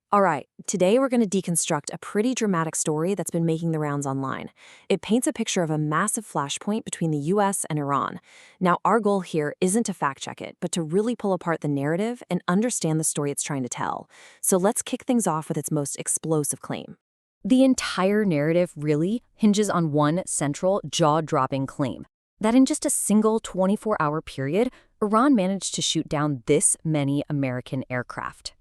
All right, today we're going to deconstruct a pretty dramatic story that's been making the rounds online. It paints a picture of a massive flashpoint between the US and Iran. Now, our goal here isn't to fact check it, but to really pull apart the narrative and understand the story it's trying to tell. So let's kick things off with its most explosive claim. The entire narrative really hinges on one central, jaw-dropping claim, that in just a single 24-hour period, Iran managed to shoot down this many American aircraft.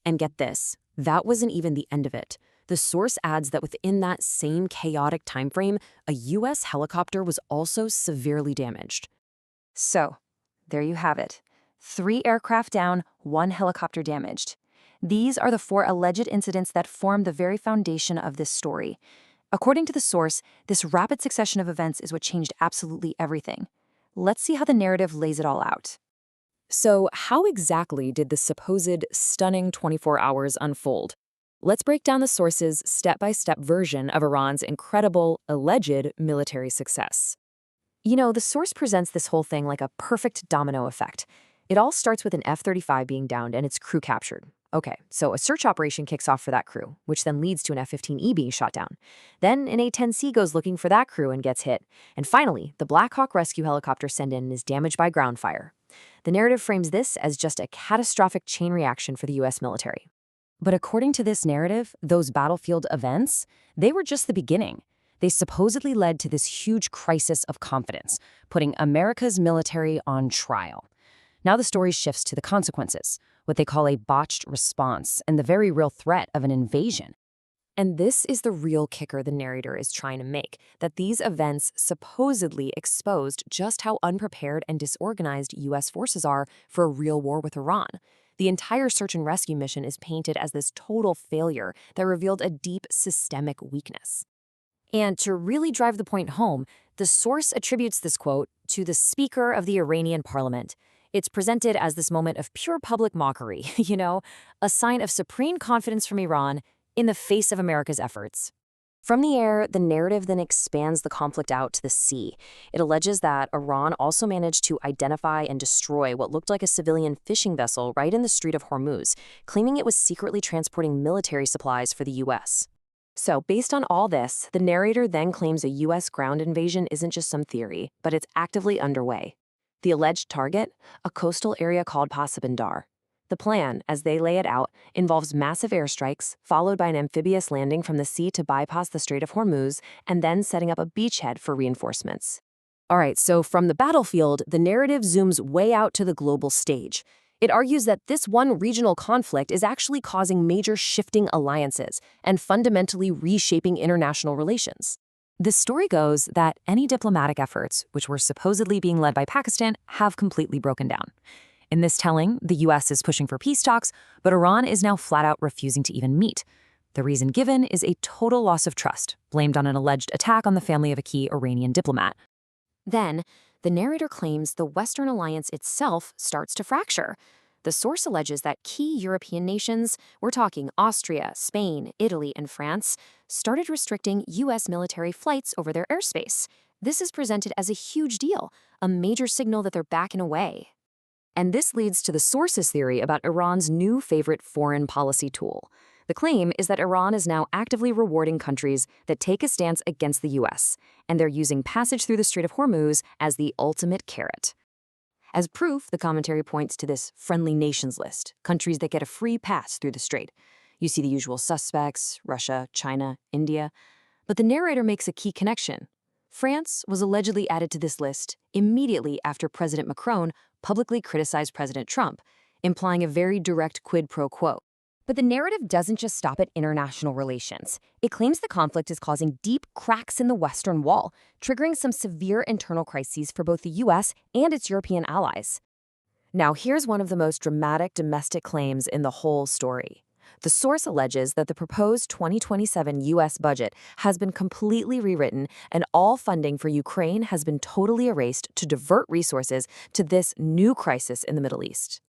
And get this, that wasn't even the end of it. The source adds that within that same chaotic timeframe, a US helicopter was also severely damaged. So, there you have it. 3 aircraft down, 1 helicopter damaged. These are the 4 alleged incidents that form the very foundation of this story. According to the source, this rapid succession of events is what changed absolutely everything. Let's see how the narrative lays it all out. So, how exactly did the supposed stunning 24 hours unfold? Let's break down the source's step-by-step version of Iran's incredible, alleged military success. The source presents this whole thing like a perfect domino effect. It all starts with an F-35 being downed and its crew captured. Okay, so a search operation kicks off for that crew, which then leads to an F-15E being shot down. Then an A-10C goes looking for that crew and gets hit. And finally, the Black Hawk rescue helicopter sent in and is damaged by ground fire. The narrative frames this as just a catastrophic chain reaction for the US military. But according to this narrative, those battlefield events, they were just the beginning. They supposedly led to this huge crisis of confidence, putting America's military on trial. Now the story shifts to the consequences, what they call a botched response, and the very real threat of an invasion. And this is the real kicker the narrator is trying to make, that these events supposedly exposed just how unprepared and disorganized US forces are for a real war with Iran. The entire search and rescue mission is painted as this total failure that revealed a deep systemic weakness. And to really drive the point home, the source attributes this quote to the Speaker of the Iranian parliament. It's presented as this moment of pure public mockery, a sign of supreme confidence from Iran in the face of America's efforts. From the air, the narrative then expands the conflict out to the sea. It alleges that Iran also managed to identify and destroy what looked like a civilian fishing vessel right in the Strait of Hormuz, claiming it was secretly transporting military supplies for the US. So, based on all this, the narrator then claims a US ground invasion isn't just some theory, but it's actively underway. The alleged target? A coastal area called Pasabandar. The plan, as they lay it out, involves massive airstrikes, followed by an amphibious landing from the sea to bypass the Strait of Hormuz, and then setting up a beachhead for reinforcements. All right, so from the battlefield, the narrative zooms way out to the global stage. It argues that this one regional conflict is actually causing major shifting alliances and fundamentally reshaping international relations. The story goes that any diplomatic efforts, which were supposedly being led by Pakistan, have completely broken down. In this telling, the US is pushing for peace talks, but Iran is now flat out refusing to even meet. The reason given is a total loss of trust, blamed on an alleged attack on the family of a key Iranian diplomat. Then, the narrator claims the Western alliance itself starts to fracture. The source alleges that key European nations, we're talking Austria, Spain, Italy, and France, started restricting US military flights over their airspace. This is presented as a huge deal, a major signal that they're backing away. And this leads to the source's theory about Iran's new favorite foreign policy tool. The claim is that Iran is now actively rewarding countries that take a stance against the US, and they're using passage through the Strait of Hormuz as the ultimate carrot. As proof, the commentary points to this friendly nations list, countries that get a free pass through the strait. You see the usual suspects, Russia, China, India. But the narrator makes a key connection. France was allegedly added to this list immediately after President Macron publicly criticized President Trump, implying a very direct quid pro quo. But the narrative doesn't just stop at international relations. It claims the conflict is causing deep cracks in the Western wall, triggering some severe internal crises for both the US and its European allies. Now, here's one of the most dramatic domestic claims in the whole story. The source alleges that the proposed 2027 US budget has been completely rewritten and all funding for Ukraine has been totally erased to divert resources to this new crisis in the Middle East.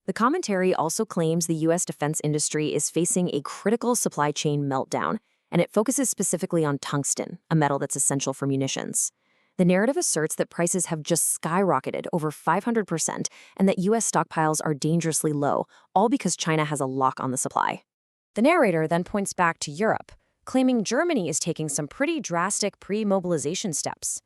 The commentary also claims the U.S. defense industry is facing a critical supply chain meltdown, and it focuses specifically on tungsten, a metal that's essential for munitions. The narrative asserts that prices have just skyrocketed over 500% and that U.S. stockpiles are dangerously low, all because China has a lock on the supply. The narrator then points back to Europe, claiming Germany is taking some pretty drastic pre-mobilization steps.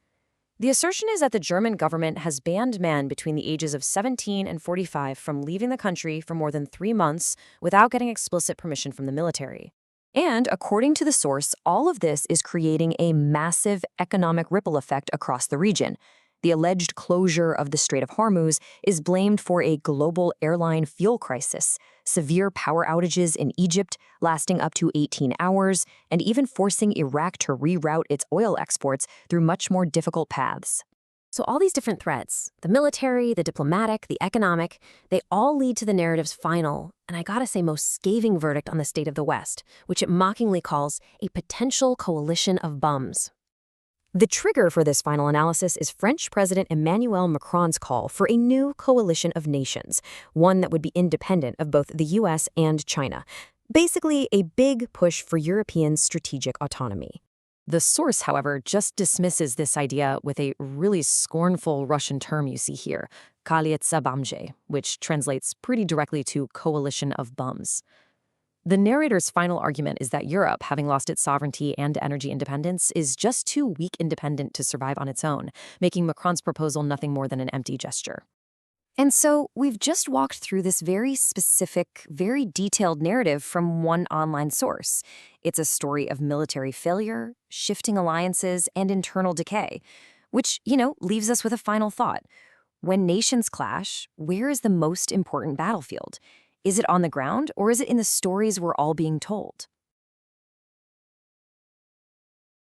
The assertion is that the German government has banned men between the ages of 17 and 45 from leaving the country for more than 3 months without getting explicit permission from the military. And according to the source, all of this is creating a massive economic ripple effect across the region. The alleged closure of the Strait of Hormuz is blamed for a global airline fuel crisis, severe power outages in Egypt lasting up to 18 hours, and even forcing Iraq to reroute its oil exports through much more difficult paths. So all these different threats, the military, the diplomatic, the economic, they all lead to the narrative's final, and I gotta say most scathing verdict on the state of the West, which it mockingly calls a potential coalition of bums. The trigger for this final analysis is French President Emmanuel Macron's call for a new coalition of nations, one that would be independent of both the US and China. Basically, a big push for European strategic autonomy. The source, however, just dismisses this idea with a really scornful Russian term you see here, koalicja bamje, which translates pretty directly to coalition of bums. The narrator's final argument is that Europe, having lost its sovereignty and energy independence, is just too weak independent to survive on its own, making Macron's proposal nothing more than an empty gesture. And so we've just walked through this very specific, very detailed narrative from one online source. It's a story of military failure, shifting alliances, and internal decay, which, leaves us with a final thought. When nations clash, where is the most important battlefield? Is it on the ground, or is it in the stories we're all being told?